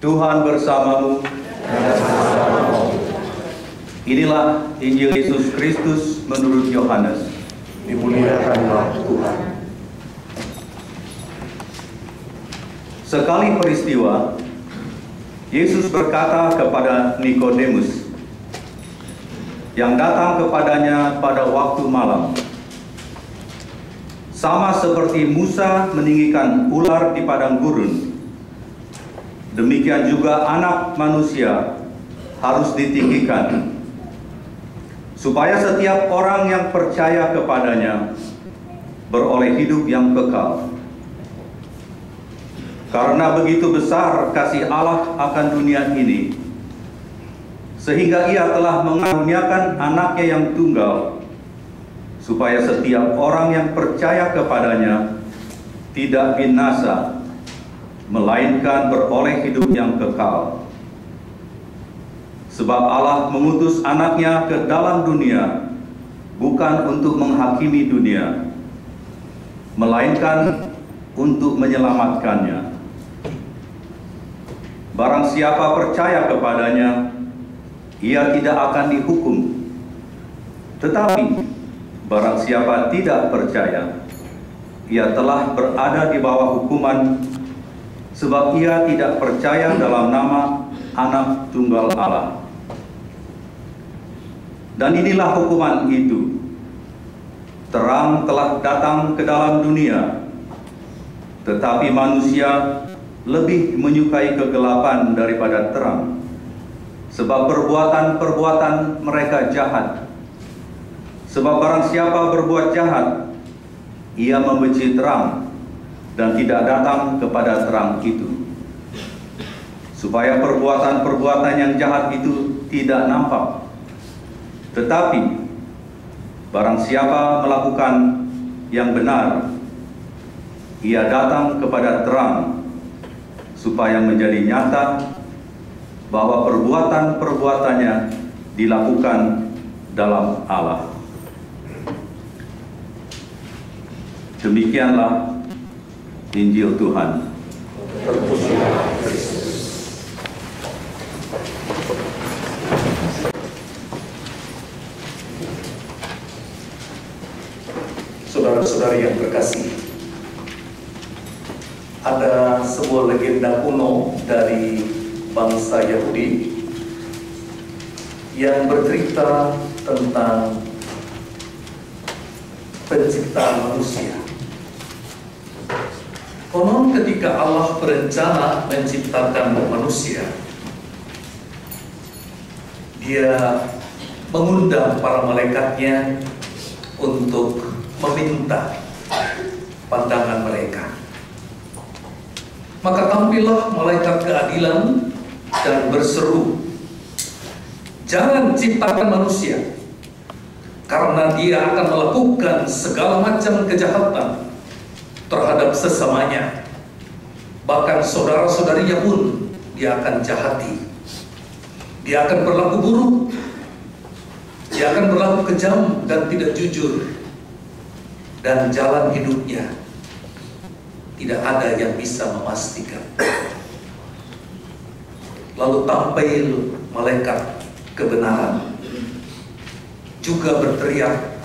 Tuhan bersamamu. Inilah Injil Yesus Kristus menurut Yohanes. Dimuliakanlah Tuhan. Sekali peristiwa, Yesus berkata kepada Nikodemus yang datang kepadanya pada waktu malam, sama seperti Musa meninggikan ular di padang gurun, demikian juga Anak Manusia harus ditinggikan, supaya setiap orang yang percaya kepadanya beroleh hidup yang kekal. Karena begitu besar kasih Allah akan dunia ini, sehingga Ia telah mengaruniakan Anaknya yang tunggal, supaya setiap orang yang percaya kepadanya tidak binasa, melainkan beroleh hidup yang kekal. Sebab Allah mengutus Anaknya ke dalam dunia bukan untuk menghakimi dunia, melainkan untuk menyelamatkannya. Barang siapa percaya kepadanya, ia tidak akan dihukum. Tetapi barang siapa tidak percaya, ia telah berada di bawah hukuman, sebab ia tidak percaya dalam nama Anak Tunggal Allah. Dan inilah hukuman itu: terang telah datang ke dalam dunia, tetapi manusia lebih menyukai kegelapan daripada terang, sebab perbuatan-perbuatan mereka jahat. Sebab barang siapa berbuat jahat, ia membenci terang dan tidak datang kepada terang itu, supaya perbuatan-perbuatan yang jahat itu tidak nampak. Tetapi barang siapa melakukan yang benar, ia datang kepada terang, supaya menjadi nyata bahwa perbuatan-perbuatannya dilakukan dalam Allah. Demikianlah Injil Tuhan. Terpujilah Kristus. Saudara-saudari yang terkasih, ada sebuah legenda kuno dari bangsa Yahudi yang bercerita tentang penciptaan manusia. Konon ketika Allah berencana menciptakan manusia, Dia mengundang para malaikatnya untuk meminta pandangan mereka. Maka tampillah malaikat keadilan dan berseru, "Jangan ciptakan manusia, karena dia akan melakukan segala macam kejahatan terhadap sesamanya. Bahkan saudara-saudarinya pun dia akan jahati. Dia akan berlaku buruk, dia akan berlaku kejam dan tidak jujur, dan jalan hidupnya tidak ada yang bisa memastikan." Lalu tampil malaikat kebenaran juga berteriak,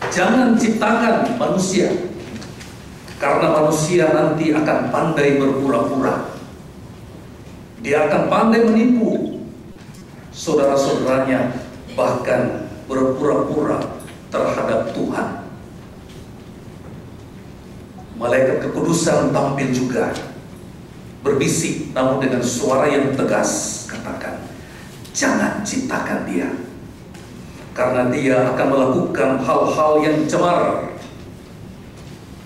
"Jangan ciptakan manusia, karena manusia nanti akan pandai berpura-pura. Dia akan pandai menipu saudara-saudaranya, bahkan berpura-pura terhadap Tuhan." Malaikat kekudusan tampil juga, berbisik namun dengan suara yang tegas, katakan, "Jangan ciptakan dia, karena dia akan melakukan hal-hal yang cemar.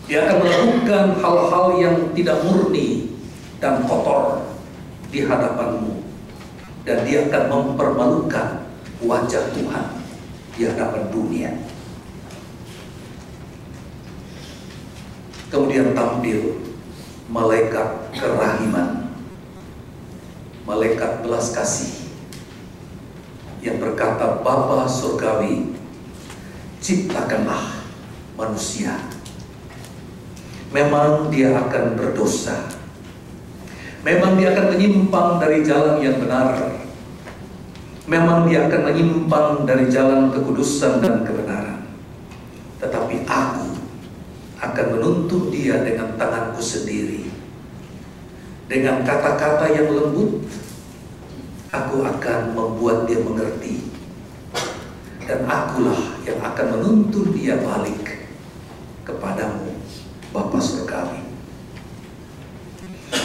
Dia akan melakukan hal-hal yang tidak murni dan kotor di hadapanmu, dan dia akan mempermalukan wajah Tuhan di hadapan dunia." Kemudian tampil malaikat kerahiman, malaikat belas kasih, yang berkata, "Bapa surgawi, ciptakanlah manusia. Memang dia akan berdosa, Memang dia akan menyimpang dari jalan yang benar. Memang dia akan menyimpang dari jalan kekudusan dan kebenaran. Tetapi aku akan menuntun dia dengan tanganku sendiri. Dengan kata-kata yang lembut, aku akan membuat dia mengerti. Dan akulah yang akan menuntun dia balik kepadamu, Bapa Surgawi.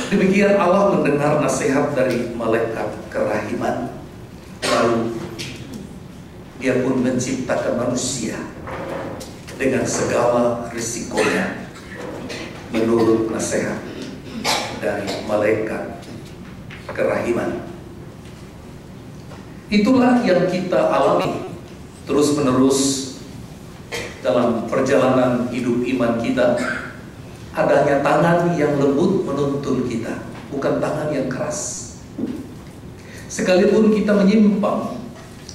Demikian Allah mendengar nasihat dari malaikat kerahiman. Lalu dia pun menciptakan manusia dengan segala risikonya menurut nasihat dari malaikat kerahiman. Itulah yang kita alami terus-menerus dalam perjalanan hidup iman kita. Adanya tangan yang lembut menuntun kita, bukan tangan yang keras. Sekalipun kita menyimpang,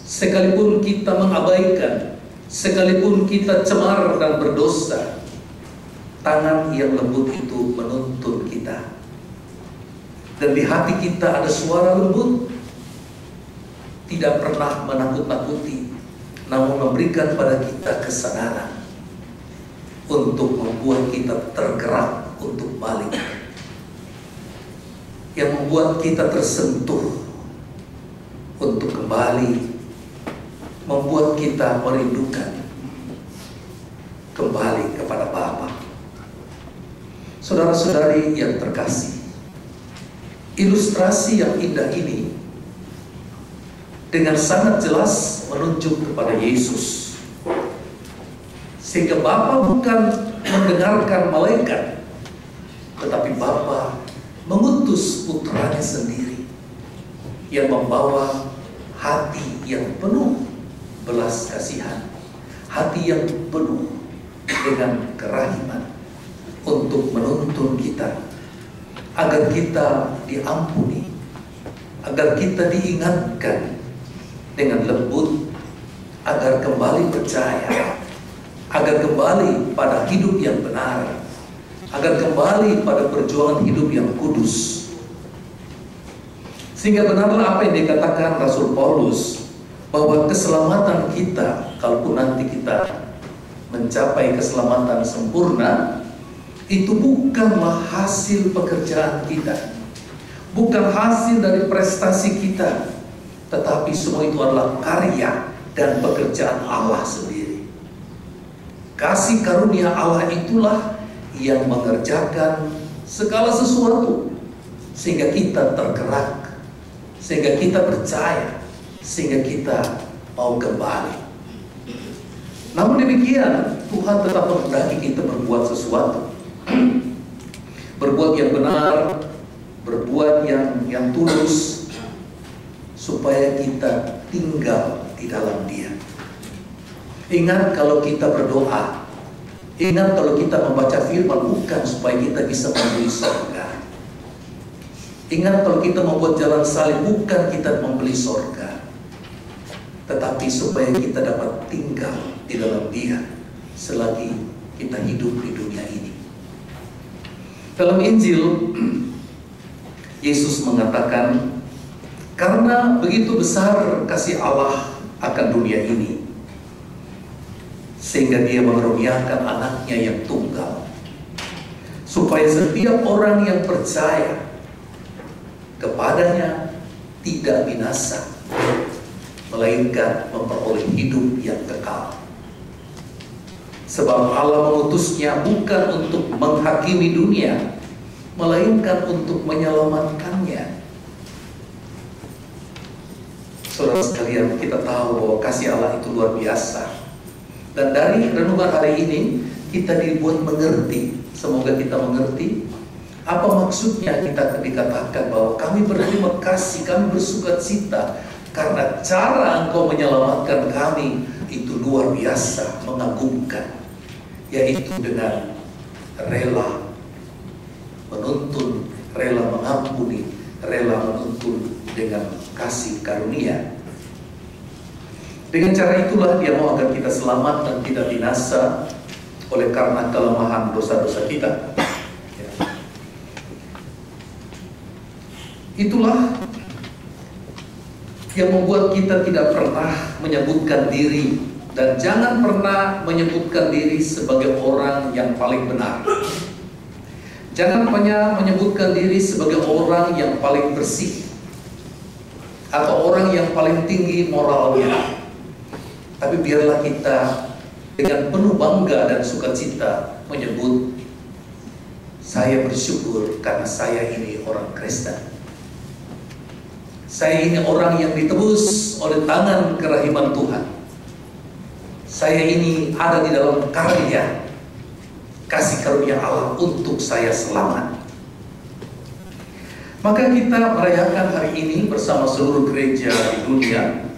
sekalipun kita mengabaikan, sekalipun kita cemar dan berdosa, tangan yang lembut itu menuntun kita. Dan di hati kita ada suara lembut, tidak pernah menakut-nakuti, namun memberikan pada kita kesadaran untuk membuat kita tergerak untuk balik, yang membuat kita tersentuh untuk kembali, membuat kita merindukan kembali kepada Bapa. Saudara-saudari yang terkasih, ilustrasi yang indah ini dengan sangat jelas menunjuk kepada Yesus. Sehingga Bapa bukan mendengarkan malaikat, tetapi Bapa mengutus putranya sendiri yang membawa hati yang penuh belas kasihan, hati yang penuh dengan kerahiman untuk menuntun kita agar kita diampuni, agar kita diingatkan dengan lembut, agar kembali percaya, agar kembali pada hidup yang benar, agar kembali pada perjuangan hidup yang kudus. Sehingga benarlah apa yang dikatakan Rasul Paulus, bahwa keselamatan kita, kalaupun nanti kita mencapai keselamatan sempurna, itu bukanlah hasil pekerjaan kita, bukan hasil dari prestasi kita, tetapi semua itu adalah karya dan pekerjaan Allah sendiri. Kasih karunia Allah itulah yang mengerjakan segala sesuatu, sehingga kita tergerak, sehingga kita percaya, sehingga kita mau kembali. Namun demikian, Tuhan tetap menghendaki kita berbuat sesuatu, berbuat yang benar, berbuat yang tulus, supaya kita tinggal di dalam Dia. Ingat, kalau kita berdoa, ingat kalau kita membaca firman, bukan supaya kita bisa membeli surga. Ingat, kalau kita membuat jalan salib, bukan kita membeli surga, tetapi supaya kita dapat tinggal di dalam Dia selagi kita hidup di dunia ini. Dalam Injil, Yesus mengatakan, karena begitu besar kasih Allah akan dunia ini, sehingga Dia mengaruniakan anaknya yang tunggal, supaya setiap orang yang percaya kepadanya tidak binasa, melainkan memperoleh hidup yang kekal. Sebab Allah mengutusnya bukan untuk menghakimi dunia, melainkan untuk menyelamatkannya. Saudara sekalian, kita tahu bahwa kasih Allah itu luar biasa. Dan dari renungan hari ini kita dibuat mengerti, semoga kita mengerti apa maksudnya kita dikatakan bahwa kami berterima kasih, kami bersukacita karena cara Engkau menyelamatkan kami itu luar biasa, mengagumkan, yaitu dengan rela menuntun, rela mengampuni, rela menuntun dengan kasih karunia. Dengan cara itulah Dia mau agar kita selamat dan tidak binasa oleh karena kelemahan dosa-dosa kita. Itulah yang membuat kita tidak pernah menyebutkan diri, dan jangan pernah menyebutkan diri sebagai orang yang paling benar. Jangan pernah menyebutkan diri sebagai orang yang paling bersih atau orang yang paling tinggi moralnya. Tapi biarlah kita dengan penuh bangga dan sukacita menyebut, saya bersyukur karena saya ini orang Kristen. Saya ini orang yang ditebus oleh tangan kerahiman Tuhan. Saya ini ada di dalam karya kasih karunia Allah untuk saya selamat. Maka kita merayakan hari ini bersama seluruh gereja di dunia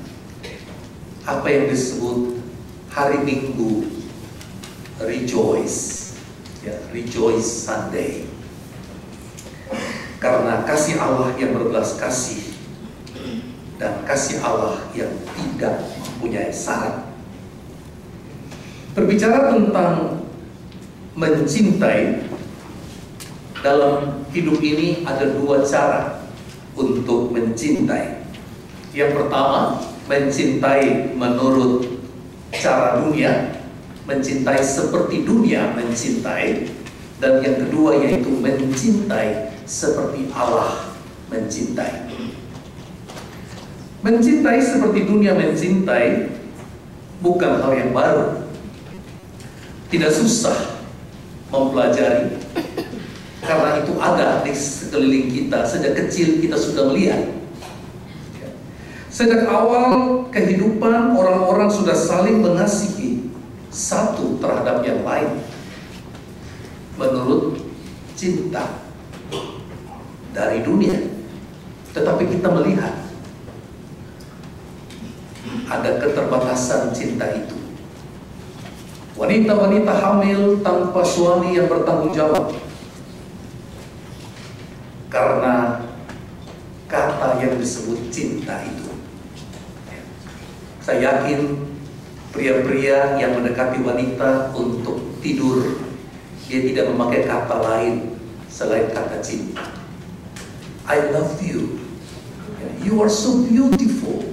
apa yang disebut hari Minggu Rejoice, ya, Rejoice Sunday. Karena kasih Allah yang berbelas kasih dan kasih Allah yang tidak mempunyai syarat. Berbicara tentang mencintai, dalam hidup ini ada dua cara untuk mencintai. Yang pertama, mencintai menurut cara dunia, mencintai seperti dunia mencintai. Dan yang kedua yaitu mencintai seperti Allah mencintai. Mencintai seperti dunia mencintai bukan hal yang baru. Tidak susah mempelajari, karena itu ada di sekeliling kita. Sejak kecil kita sudah melihat. Sejak awal kehidupan, orang-orang sudah saling mengasihi satu terhadap yang lain menurut cinta dari dunia. Tetapi kita melihat ada keterbatasan cinta itu. Wanita-wanita hamil tanpa suami yang bertanggung jawab karena kata yang disebut cinta itu. Saya yakin pria-pria yang mendekati wanita untuk tidur, dia tidak memakai kata lain selain kata cinta. I love you. You are so beautiful.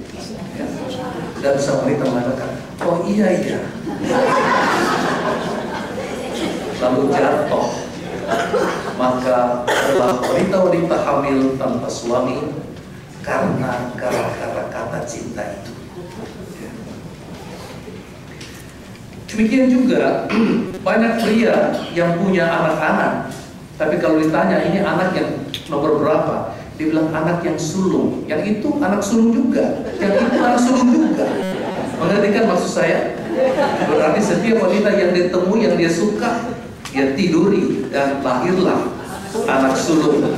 Dan sang wanita mengatakan, oh iya iya. Lalu jatuh. Maka adalah wanita-wanita hamil tanpa suami karena gara-gara kata cinta itu. Demikian juga banyak pria yang punya anak-anak, tapi kalau ditanya ini anak yang nomor berapa, dia bilang anak yang sulung. Yang itu anak sulung juga, yang itu anak sulung juga. Mengerti kan maksud saya? Berarti setiap wanita yang ditemui yang dia suka, dia tiduri dan lahirlah anak sulung.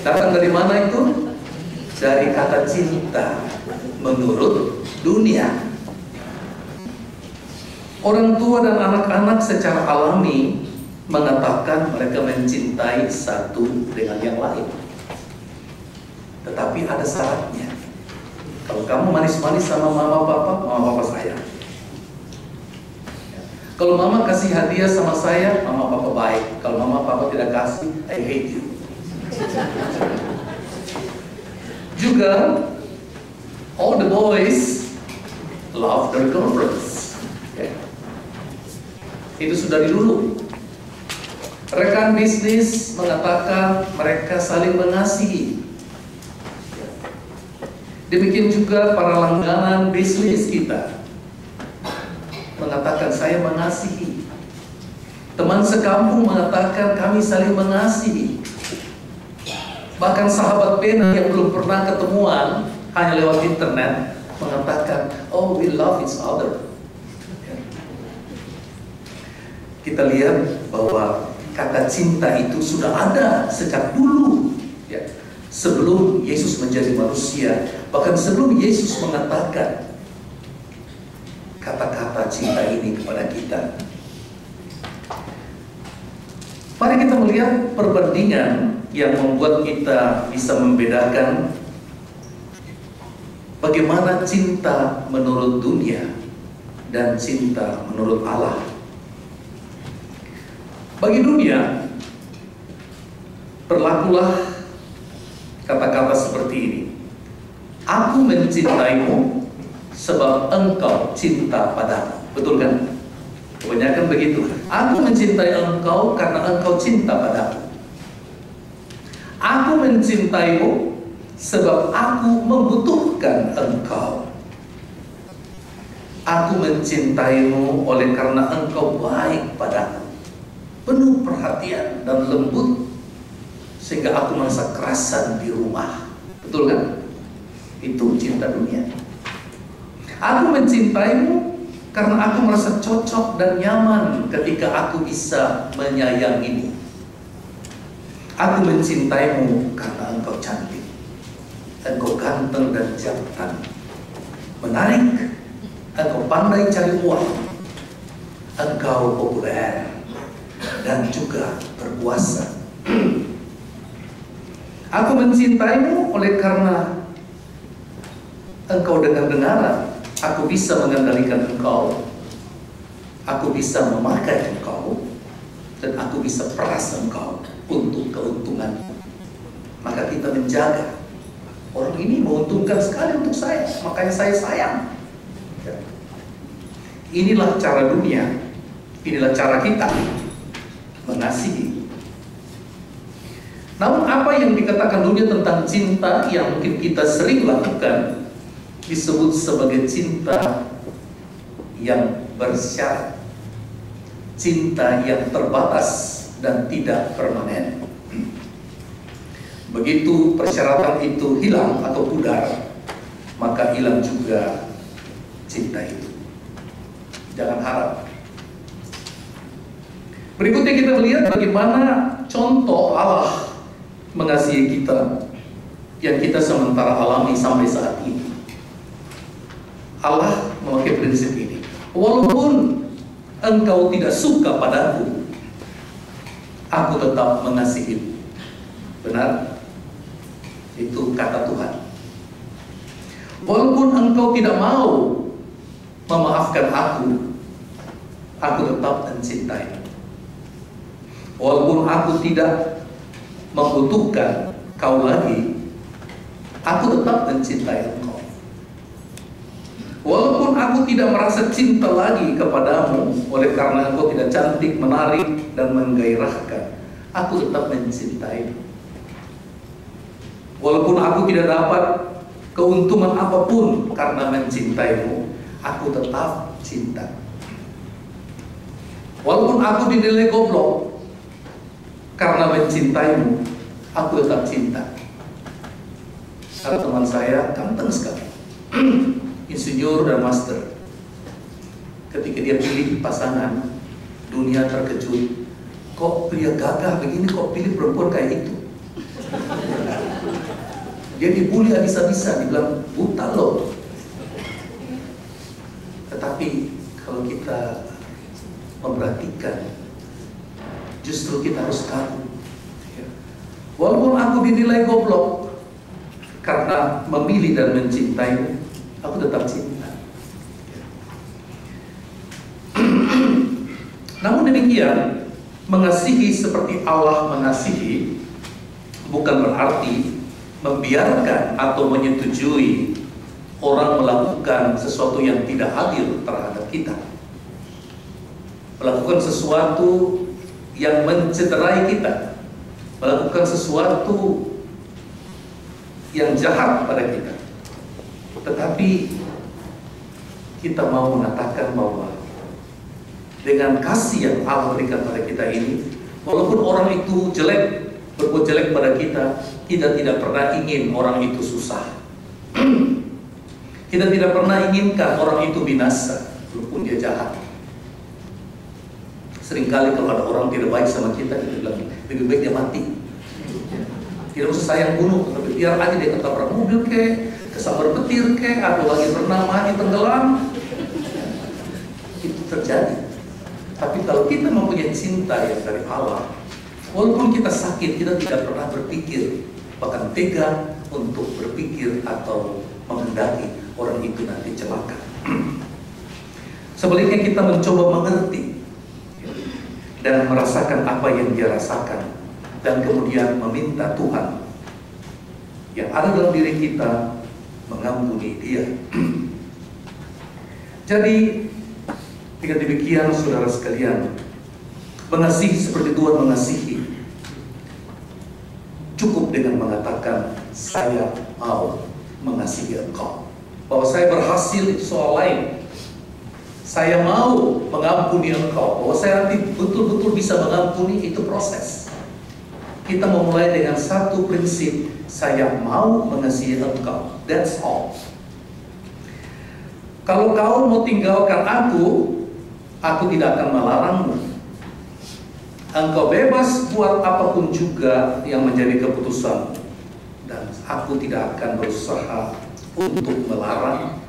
Datang dari mana itu? Dari kata cinta menurut dunia. Orang tua dan anak-anak secara alami mengatakan mereka mencintai satu dengan yang lain. Tetapi ada syaratnya. Kalau kamu manis-manis sama mama papa sayang. Kalau mama kasih hadiah sama saya, mama papa baik. Kalau mama papa tidak kasih, I hate you. Juga, all the boys love their girlfriends. Itu sudah dulu. Rekan bisnis mengatakan mereka saling mengasihi. Demikian juga para langganan bisnis kita mengatakan saya mengasihi. Teman sekampung mengatakan kami saling mengasihi. Bahkan sahabat pena yang belum pernah ketemuan hanya lewat internet mengatakan, oh we love each other. Kita lihat bahwa kata cinta itu sudah ada sejak dulu, ya. Sebelum Yesus menjadi manusia, bahkan sebelum Yesus mengatakan kata-kata cinta ini kepada kita. Mari kita melihat perbandingan yang membuat kita bisa membedakan bagaimana cinta menurut dunia dan cinta menurut Allah. Bagi dunia, berlakulah kata-kata seperti ini. Aku mencintaimu sebab engkau cinta padaku. Betul kan? Kebanyakan begitu. Aku mencintai engkau karena engkau cinta padaku. Aku mencintaimu sebab aku membutuhkan engkau. Aku mencintaimu oleh karena engkau baik padaku, penuh perhatian dan lembut, sehingga aku merasa kerasan di rumah. Betul kan? Itu cinta dunia. Aku mencintaimu karena aku merasa cocok dan nyaman ketika aku bisa menyayangimu. Aku mencintaimu karena engkau cantik, engkau ganteng dan jantan, menarik, engkau pandai cari uang, engkau populer, dan juga berkuasa. Aku mencintaimu oleh karena engkau dengar-dengaran, aku bisa mengendalikan engkau, aku bisa memakai engkau, dan aku bisa peras engkau untuk keuntungan. Maka kita menjaga. Orang ini menguntungkan sekali untuk saya, makanya saya sayang. Inilah cara dunia, inilah cara kita mengasihi. Namun apa yang dikatakan dunia tentang cinta yang mungkin kita sering lakukan disebut sebagai cinta yang bersyarat, cinta yang terbatas dan tidak permanen. Begitu persyaratan itu hilang atau pudar, maka hilang juga cinta itu. Jangan harap. Berikutnya kita melihat bagaimana contoh Allah mengasihi kita yang kita sementara alami sampai saat ini. Allah memakai prinsip ini. Walaupun engkau tidak suka padaku, aku tetap mengasihimu. Benar? Itu kata Tuhan. Walaupun engkau tidak mau memaafkan aku tetap mencintai. Walaupun aku tidak membutuhkan kau lagi, aku tetap mencintai engkau. Walaupun aku tidak merasa cinta lagi kepadamu oleh karena engkau tidak cantik, menarik, dan menggairahkan, aku tetap mencintai. Walaupun aku tidak dapat keuntungan apapun karena mencintaimu, aku tetap cinta. Walaupun aku dinilai goblok karena mencintaimu, aku tetap cinta. Ada teman saya ganteng sekali, insinyur dan master. Ketika dia pilih pasangan, dunia terkejut. Kok pria gagah begini, kok pilih perempuan kayak itu? Dia dibully habis-habisan, dibilang buta loh. Tetapi kalau kita memperhatikan, justru kita harus kagum. Walaupun aku dinilai goblok karena memilih dan mencintai, aku tetap cinta. Namun demikian, mengasihi seperti Allah mengasihi bukan berarti membiarkan atau menyetujui orang melakukan sesuatu yang tidak adil terhadap kita, melakukan sesuatu yang mencederai kita, melakukan sesuatu yang jahat pada kita. Tetapi kita mau mengatakan bahwa dengan kasih yang Allah berikan pada kita ini, walaupun orang itu jelek, berbuat jelek pada kita, kita tidak pernah ingin orang itu susah. Kita tidak pernah inginkan orang itu binasa, walaupun dia jahat. Seringkali kalau ada orang tidak baik sama kita, kita bilang lebih baik dia mati. Tidak usah sayang bunuh, tapi biar aja dia ketabrak mobil ke, kesambar petir ke, atau lagi pernah mati tenggelam. Itu terjadi. Tapi kalau kita mempunyai cinta yang dari Allah, walaupun kita sakit, kita tidak pernah berpikir, bahkan tega untuk berpikir atau menghendaki orang itu nanti celaka. Sebaliknya kita mencoba mengerti dan merasakan apa yang dia rasakan, dan kemudian meminta Tuhan yang ada dalam diri kita, mengampuni dia. Jadi, dengan demikian saudara sekalian, mengasihi seperti Tuhan mengasihi, cukup dengan mengatakan, saya mau mengasihi engkau. Bahwa saya berhasil itu soal lain. Saya mau mengampuni engkau. Bahwa saya nanti betul-betul bisa mengampuni, itu proses. Kita memulai dengan satu prinsip, saya mau mengasihi engkau. That's all. Kalau kau mau tinggalkan aku tidak akan melarangmu. Engkau bebas buat apapun juga yang menjadi keputusanmu. Dan aku tidak akan berusaha untuk melarang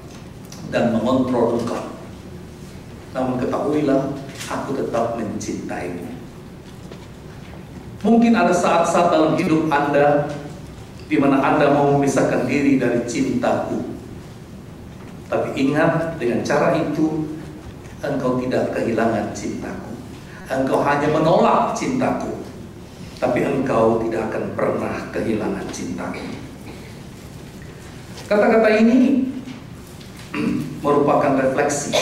dan mengontrol engkau. Namun ketahuilah, aku tetap mencintaimu. Mungkin ada saat-saat dalam hidup Anda di mana Anda mau memisahkan diri dari cintaku. Tapi ingat, dengan cara itu engkau tidak kehilangan cintaku. Engkau hanya menolak cintaku, tapi engkau tidak akan pernah kehilangan cintaku. Kata-kata ini merupakan refleksi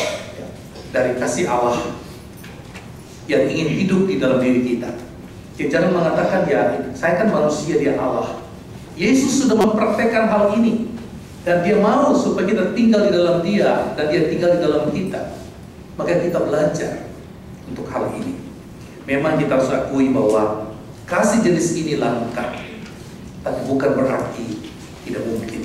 dari kasih Allah yang ingin hidup di dalam diri kita. Jadi jangan mengatakan, ya saya kan manusia, dia Allah. Yesus sudah mempraktekkan hal ini, dan dia mau supaya kita tinggal di dalam dia, dan dia tinggal di dalam kita. Maka kita belajar untuk hal ini. Memang kita harus akui bahwa kasih jenis ini langka, tapi bukan berarti tidak mungkin.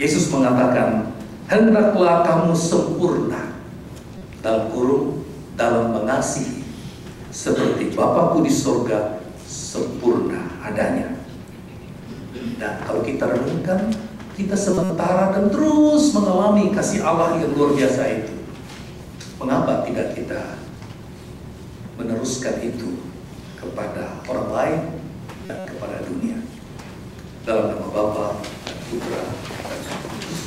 Yesus mengatakan, hendaklah kamu sempurna, dalam mengasihi, seperti Bapakku di surga sempurna adanya. Dan kalau kita renungkan, kita sementara dan terus mengalami kasih Allah yang luar biasa itu. Mengapa tidak kita meneruskan itu kepada orang lain dan kepada dunia? Dalam nama Bapa, Putra, dan Roh Kudus.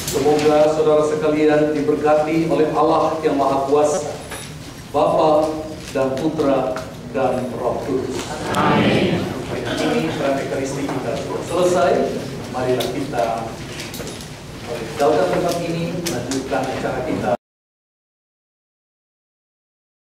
Semoga saudara sekalian diberkati oleh Allah yang Maha Kuasa, Bapa dan Putra dan Roh Kudus. Amin. Ini Eucharistik kita selesai. Marilah kita meninggalkan tempat ini